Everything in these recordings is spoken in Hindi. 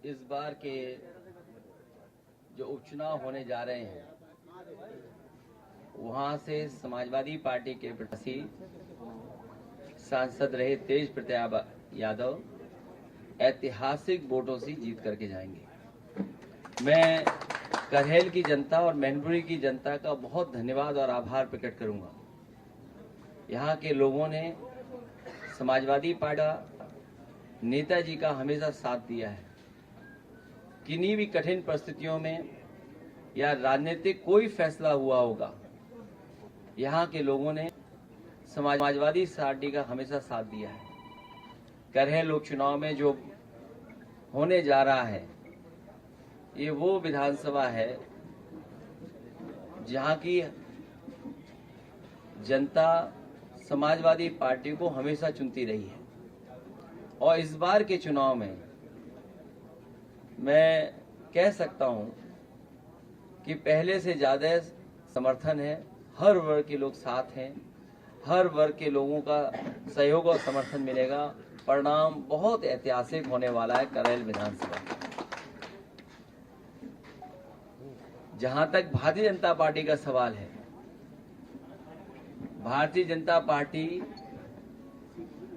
इस बार के जो उपचुनाव होने जा रहे हैं वहां से समाजवादी पार्टी के प्रत्याशी सांसद रहे तेज प्रताप यादव ऐतिहासिक वोटों से जीत करके जाएंगे। मैं करहेल की जनता और मैनपुरी की जनता का बहुत धन्यवाद और आभार प्रकट करूंगा। यहाँ के लोगों ने समाजवादी पार्टी नेताजी का हमेशा साथ दिया है। किन्हीं भी कठिन परिस्थितियों में या राजनीतिक कोई फैसला हुआ होगा, यहाँ के लोगों ने समाजवादी पार्टी का हमेशा साथ दिया है। करहेल उपचुनाव में जो होने जा रहा है, ये वो विधानसभा है जहाँ की जनता समाजवादी पार्टी को हमेशा चुनती रही है। और इस बार के चुनाव में मैं कह सकता हूं कि पहले से ज्यादा समर्थन है। हर वर्ग के लोग साथ हैं, हर वर्ग के लोगों का सहयोग और समर्थन मिलेगा। परिणाम बहुत ऐतिहासिक होने वाला है करहेल विधानसभा। जहां तक भारतीय जनता पार्टी का सवाल है, Bharatiya Janata party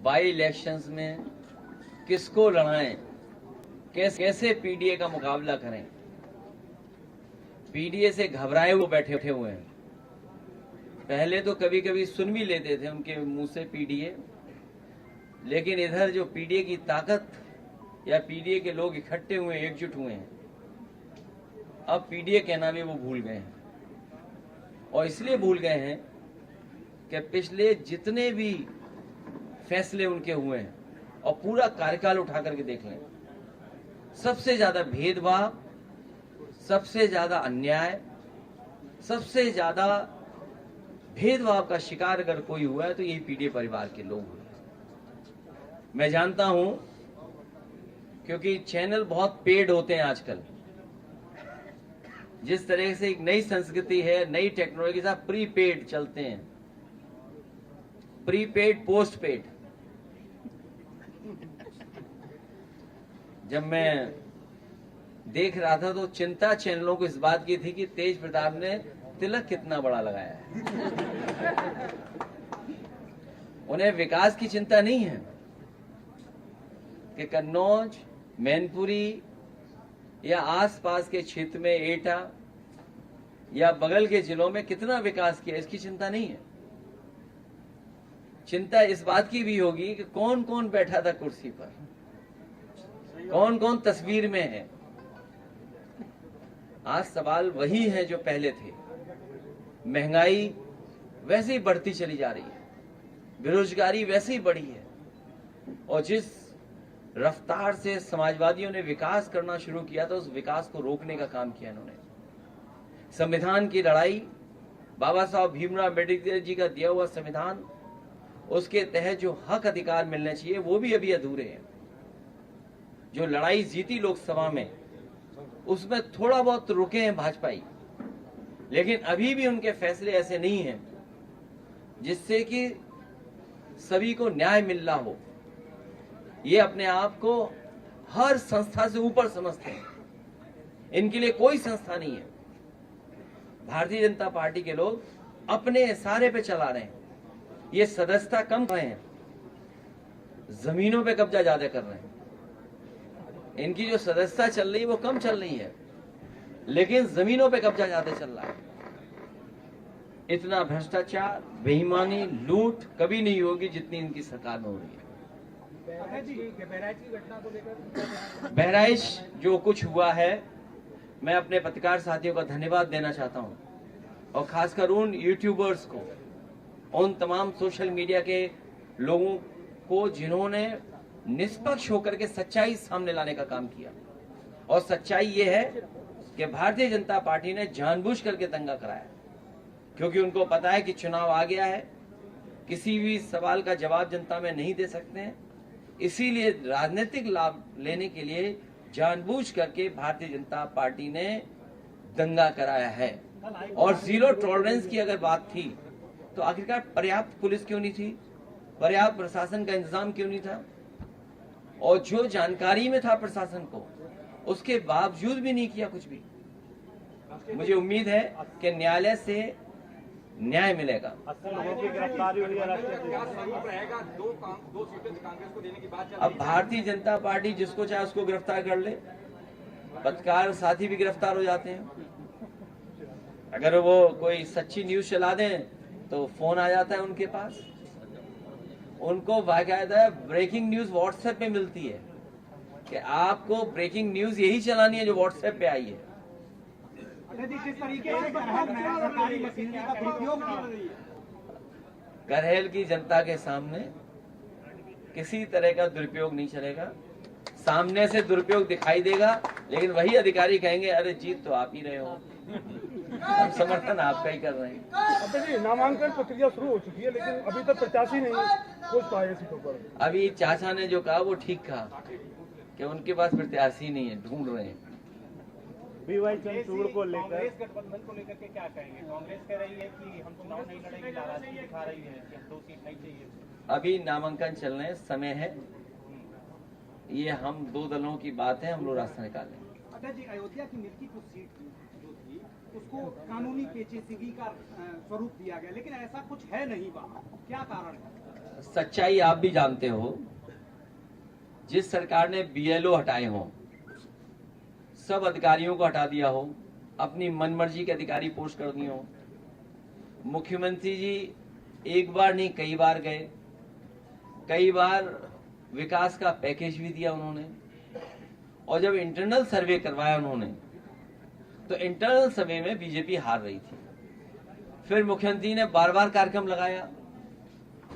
by elections में किसको लड़ाएं, कैसे पीडीए का मुकाबला करें। पीडीए से घबराए हुए बैठे हुए हैं। पहले तो कभी कभी सुन भी लेते थे उनके मुंह से पीडीए, लेकिन इधर जो पीडीए की ताकत या पीडीए के लोग इकट्ठे हुए, एकजुट हुए हैं, अब पीडीए कहना भी वो भूल गए हैं। और इसलिए भूल गए हैं कि पिछले जितने भी फैसले उनके हुए हैं और पूरा कार्यकाल उठा करके देख लें, सबसे ज्यादा भेदभाव, सबसे ज्यादा अन्याय, सबसे ज्यादा भेदभाव का शिकार अगर कोई हुआ है तो यही पीडीए परिवार के लोग हुए। मैं जानता हूं, क्योंकि चैनल बहुत पेड होते हैं आजकल। जिस तरह से एक नई संस्कृति है, नई टेक्नोलॉजी के साथ प्रीपेड चलते हैं, प्रीपेड पोस्ट पेड। जब मैं देख रहा था तो चिंता चैनलों को इस बात की थी कि तेज प्रताप ने तिलक कितना बड़ा लगाया है। उन्हें विकास की चिंता नहीं है कि कन्नौज, मैनपुरी या आसपास के क्षेत्र में एटा या बगल के जिलों में कितना विकास किया, इसकी चिंता नहीं है। चिंता इस बात की भी होगी कि कौन कौन बैठा था कुर्सी पर, कौन कौन तस्वीर में है। आज सवाल वही है जो पहले थे। महंगाई वैसे ही बढ़ती चली जा रही है, बेरोजगारी वैसे ही बढ़ी है, और जिस रफ्तार से समाजवादियों ने विकास करना शुरू किया था, उस विकास को रोकने का काम किया इन्होंने। संविधान की लड़ाई, बाबा साहब भीमराव अम्बेडकर जी का दिया हुआ संविधान, उसके तहत जो हक अधिकार मिलने चाहिए वो भी अभी अधूरे हैं। जो लड़ाई जीती लोकसभा में, उसमें थोड़ा बहुत रुके हैं भाजपाई, लेकिन अभी भी उनके फैसले ऐसे नहीं हैं जिससे कि सभी को न्याय मिल रहा हो। ये अपने आप को हर संस्था से ऊपर समझते हैं। इनके लिए कोई संस्था नहीं है। भारतीय जनता पार्टी के लोग अपने इशारे पे चला रहे हैं। ये सदस्यता कम कर रहे हैं, जमीनों पे कब्जा ज्यादा कर रहे हैं। इनकी जो सदस्यता चल रही है वो कम चल रही है, लेकिन जमीनों पे कब्जा ज्यादा चल रहा है। इतना भ्रष्टाचार, बेईमानी, लूट कभी नहीं होगी जितनी इनकी सरकार में हो रही है। बहराइच जो कुछ हुआ है, मैं अपने पत्रकार साथियों का धन्यवाद देना चाहता हूं, और खासकर उन यूट्यूबर्स को, उन तमाम सोशल मीडिया के लोगों को जिन्होंने निष्पक्ष होकर के सच्चाई सामने लाने का काम किया। और सच्चाई ये है कि भारतीय जनता पार्टी ने जानबूझ करके दंगा कराया, क्योंकि उनको पता है कि चुनाव आ गया है, किसी भी सवाल का जवाब जनता में नहीं दे सकते हैं। इसीलिए राजनीतिक लाभ लेने के लिए जानबूझ करके भारतीय जनता पार्टी ने दंगा कराया है। और जीरो टॉलरेंस की अगर बात थी तो आखिरकार पर्याप्त पुलिस क्यों नहीं थी, पर्याप्त प्रशासन का इंतजाम क्यों नहीं था? और जो जानकारी में था प्रशासन को, उसके बावजूद भी नहीं किया कुछ भी। मुझे उम्मीद है कि न्यायालय से न्याय मिलेगा। 80 लोगों की गिरफ्तारी हुई है। दो सीटें कांग्रेस को देने की बात। अब भारतीय जनता पार्टी जिसको चाहे उसको गिरफ्तार कर ले, पत्रकार साथी भी गिरफ्तार हो जाते हैं। अगर वो कोई सच्ची न्यूज चला दें तो फोन आ जाता है उनके पास। उनको बाकायदा ब्रेकिंग न्यूज व्हाट्सएप पे मिलती है कि आपको ब्रेकिंग न्यूज यही चलानी है जो व्हाट्सएप पे आई है। करहेल की जनता के सामने किसी तरह का दुरुपयोग नहीं चलेगा। सामने से दुरुपयोग दिखाई देगा, लेकिन वही अधिकारी कहेंगे अरे जीत तो आप ही रहे हो, हम समर्थन आपका ही कर रहे हैं। अब देखिए नामांकन प्रक्रिया शुरू हो चुकी है, लेकिन अभी तक प्रत्याशी नहीं पहुंच पाए सीटों पर। अभी चाचा ने जो कहा वो ठीक कहा कि उनके पास प्रत्याशी नहीं है, ढूंढ रहे हैं। बीवाई चंद्रचूड़ को लेकर, कांग्रेस गठबंधन को लेकर के क्या कहेंगे? कांग्रेस कह रही है कि हम चुनाव नहीं लड़ेंगे, नाराजगी दिखा रही है कि हम 2 सीट नहीं चाहिए। अभी नामांकन चलने समय है, ये हम 2 दलों की बात है, हम लोग रास्ता निकालेंगे। अटल जी, अयोध्या की मिल्कीपुर सीट जो थी उसको कानूनी पेचीदगी का स्वरूप दिया गया, लेकिन ऐसा कुछ है नहीं वहाँ, क्या कारण है? सच्चाई आप भी जानते हो। जिस सरकार ने बीएलओ हटाए हों, सब अधिकारियों को हटा दिया हो, अपनी मनमर्जी के अधिकारी पोस्ट कर दिए हो, मुख्यमंत्री जी एक बार नहीं कई बार गए, कई बार विकास का पैकेज भी दिया उन्होंने, और जब इंटरनल सर्वे करवाया उन्होंने तो इंटरनल सर्वे में बीजेपी हार रही थी। फिर मुख्यमंत्री ने बार बार कार्यक्रम लगाया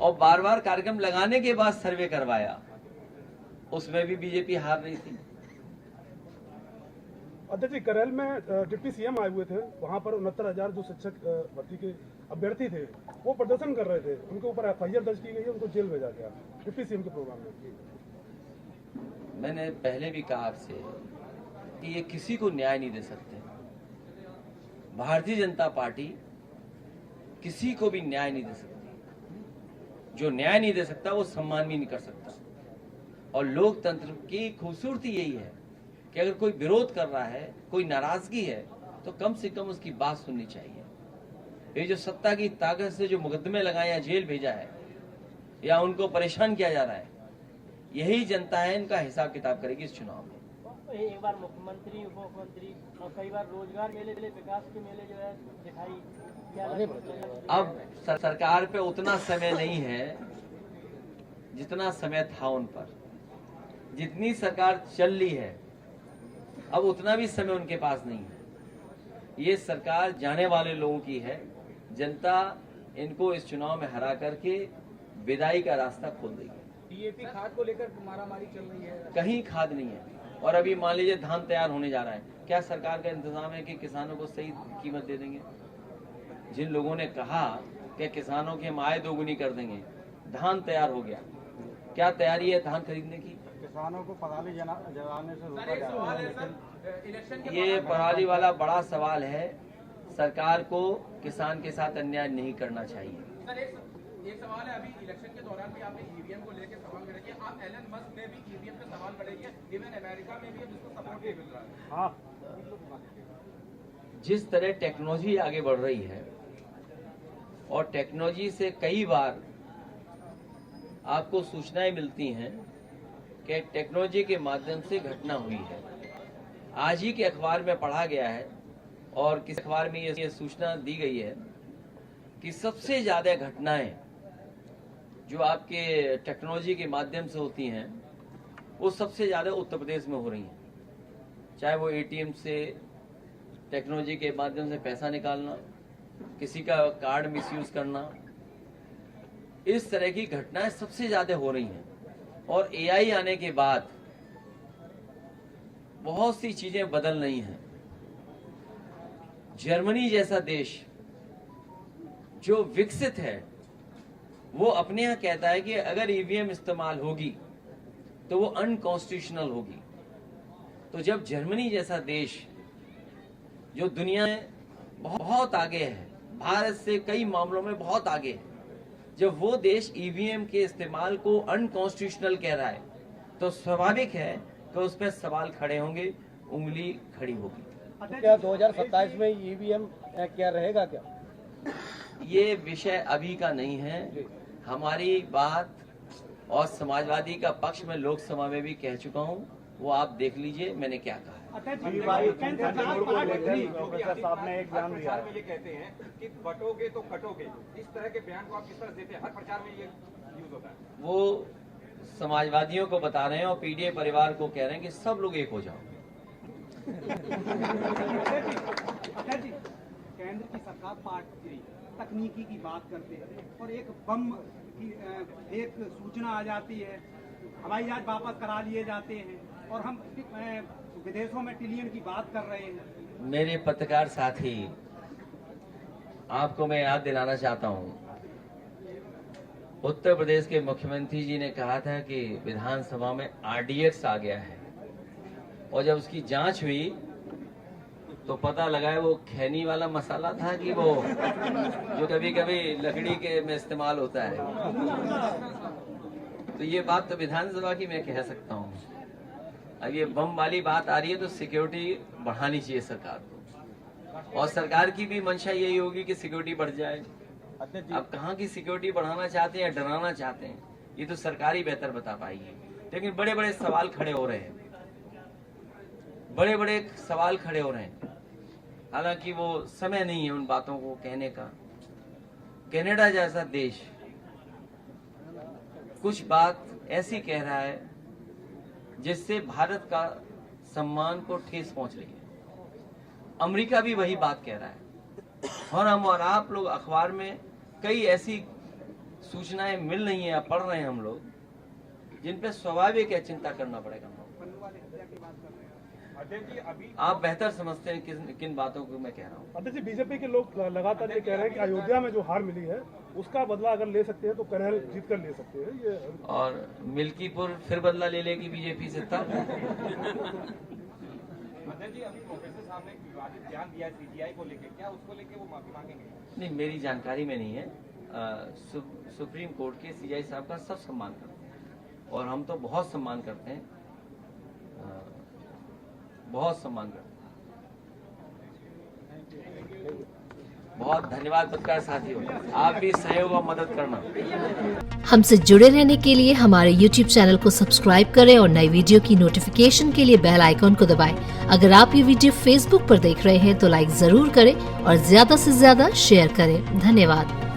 और बार बार कार्यक्रम लगाने के बाद सर्वे करवाया, उसमें भी बीजेपी हार रही थी। अध्यक्ष जी, करेल में डिप्टी सीएम आए हुए थे, वहां पर 69,000 जो शिक्षक भर्ती के अभ्यर्थी थे वो प्रदर्शन कर रहे थे, उनके ऊपर एफआईआर दर्ज की गई है, उनको जेल भेजा गया डिप्टी सीएम के प्रोग्राम में। मैंने पहले भी कहा आपसे कि ये किसी को न्याय नहीं दे सकते। भारतीय जनता पार्टी किसी को भी न्याय नहीं दे सकती। जो न्याय नहीं दे सकता वो सम्मान भी नहीं कर सकता। और लोकतंत्र की खूबसूरती यही है कि अगर कोई विरोध कर रहा है, कोई नाराजगी है, तो कम से कम उसकी बात सुननी चाहिए। ये जो सत्ता की ताकत से जो मुकदमे लगाए या जेल भेजा है या उनको परेशान किया जा रहा है, यही जनता है, इनका हिसाब किताब करेगी इस चुनाव में। एक बार मुख्यमंत्री, उप मुख्यमंत्री और कई बार रोजगार मेले, विकास के मेले जो है दिखाई। अब सरकार पे उतना समय नहीं है जितना समय था उन पर। जितनी सरकार चल रही है अब उतना भी समय उनके पास नहीं है। ये सरकार जाने वाले लोगों की है। जनता इनको इस चुनाव में हरा करके विदाई का रास्ता खोल देगी। डीएपी खाद को लेकर मारामारी चल रही है, कहीं खाद नहीं है। और अभी मान लीजिए धान तैयार होने जा रहा है, क्या सरकार का इंतजाम है कि किसानों को सही कीमत दे देंगे? जिन लोगों ने कहा कि किसानों की हम आय दोगुनी कर देंगे, धान तैयार हो गया, क्या तैयारी है धान खरीदने की? किसानों को पराली जलाने से रोका जा रहा है, लेकिन ये पराली वाला बड़ा सवाल है। सरकार को किसान के साथ अन्याय नहीं करना चाहिए। सर एक सवाल है, अभी इलेक्शन के दौरान भी आपने ईवीएम को लेकर सवाल करे कि आप एलन मस्क ने भी ईवीएम पे सवाल करेंगे, इवन अमेरिका में भी अब इसको सपोर्ट नहीं मिल रहा है। हाँ, जिस तरह टेक्नोलॉजी आगे बढ़ रही है और टेक्नोलॉजी से कई बार आपको सूचनाएं मिलती हैं कि टेक्नोलॉजी के माध्यम से घटना हुई है। आज ही के अखबार में पढ़ा गया है और किस अखबार में ये सूचना दी गई है कि सबसे ज्यादा घटनाएं जो आपके टेक्नोलॉजी के माध्यम से होती हैं वो सबसे ज्यादा उत्तर प्रदेश में हो रही हैं। चाहे वो एटीएम से टेक्नोलॉजी के माध्यम से पैसा निकालना, किसी का कार्ड मिसयूज करना, इस तरह की घटनाएं सबसे ज्यादा हो रही हैं। और एआई आने के बाद बहुत सी चीजें बदल रही हैं। जर्मनी जैसा देश जो विकसित है वो अपने यहाँ कहता है कि अगर ईवीएम इस्तेमाल होगी तो वो अनकॉन्स्टिट्यूशनल होगी। तो जब जर्मनी जैसा देश जो दुनिया में बहुत आगे है, भारत से कई मामलों में बहुत आगे है, जब वो देश ईवीएम के इस्तेमाल को अनकॉन्स्टिट्यूशनल कह रहा है तो स्वाभाविक है कि उस पर सवाल खड़े होंगे उंगली खड़ी होगी। अध्यक्ष क्या 2027 में ईवीएम क्या रहेगा क्या? ये विषय अभी का नहीं है। हमारी बात और समाजवादी का पक्ष में लोकसभा में भी कह चुका हूँ, वो आप देख लीजिए मैंने क्या कहा है। अध्यक्ष जी, प्रोफेसर साहब ने एक बयान दिया प्रचार में ये कहते हैं कि बटोगे तो कटोगे, इस तरह के बयान को आप किस तरह देते हैं? हर प्रचार में ये यूज होता है। वो समाजवादियों को बता रहे हैं और पीडीए परिवार को कह रहे हैं कि सब लोग एक हो जाओ। अध्यक्ष जी, केंद्र की सरकार पार्टी तकनीकी की बात करते हैं और एक बम की एक सूचना आ जाती है, हवाई जहाज वापस करा लिए जाते हैं और हम विदेशों में ट्रिलियन की बात कर रहे हैं। मेरे पत्रकार साथी, आपको मैं याद दिलाना चाहता हूं, उत्तर प्रदेश के मुख्यमंत्री जी ने कहा था कि विधानसभा में आरडीएक्स आ गया है और जब उसकी जांच हुई तो पता लगा है वो खैनी वाला मसाला था कि वो जो कभी कभी लकड़ी के में इस्तेमाल होता है। तो ये बात तो विधानसभा की मैं कह सकता हूँ। अब ये बम वाली बात आ रही है तो सिक्योरिटी बढ़ानी चाहिए सरकार को, और सरकार की भी मंशा यही होगी कि सिक्योरिटी बढ़ जाए। अब कहाँ की सिक्योरिटी बढ़ाना चाहते हैं या डराना चाहते हैं, ये तो सरकार ही बेहतर बता पाएगी। लेकिन बड़े बड़े सवाल खड़े हो रहे हैं, बड़े बड़े सवाल खड़े हो रहे हैं। हालांकि वो समय नहीं है उन बातों को कहने का। कनाडा जैसा देश कुछ बात ऐसी कह रहा है जिससे भारत का सम्मान को ठेस पहुंच रही है। अमेरिका भी वही बात कह रहा है और हम और आप लोग अखबार में कई ऐसी सूचनाएं मिल रही हैं या पढ़ रहे हैं हम लोग, जिन पे स्वाभाविक है चिंता करना पड़ेगा हम लोग। आप बेहतर समझते हैं किन बातों को मैं कह रहा हूँ। अध्यक्ष जी, बीजेपी के लोग लगातार ये कह रहे हैं कि अयोध्या में जो हार मिली है उसका बदला अगर ले सकते हैं तो कन्हैया जीत कर ले सकते हैं ये, और मिल्कीपुर फिर बदला ले लेगी बीजेपी से तब। अध्यक्ष जी, अभी प्रोफेसर साहब ने एक विवादित बयान दिया सीजीआई को लेकर, क्या उसको लेकर वो माफी मांगेंगे? नहीं, मेरी जानकारी में नहीं है। सुप्रीम कोर्ट के सीजीआई साहब का सब सम्मान करते हैं और हम तो बहुत सम्मान करते हैं, बहुत सम्मान करते हैं। बहुत धन्यवाद पत्रकार साथियों, आप भी सहयोग और मदद करना। हमसे जुड़े रहने के लिए हमारे YouTube चैनल को सब्सक्राइब करें और नई वीडियो की नोटिफिकेशन के लिए बेल आइकॉन को दबाएं। अगर आप ये वीडियो Facebook पर देख रहे हैं तो लाइक जरूर करें और ज्यादा से ज्यादा शेयर करें। धन्यवाद।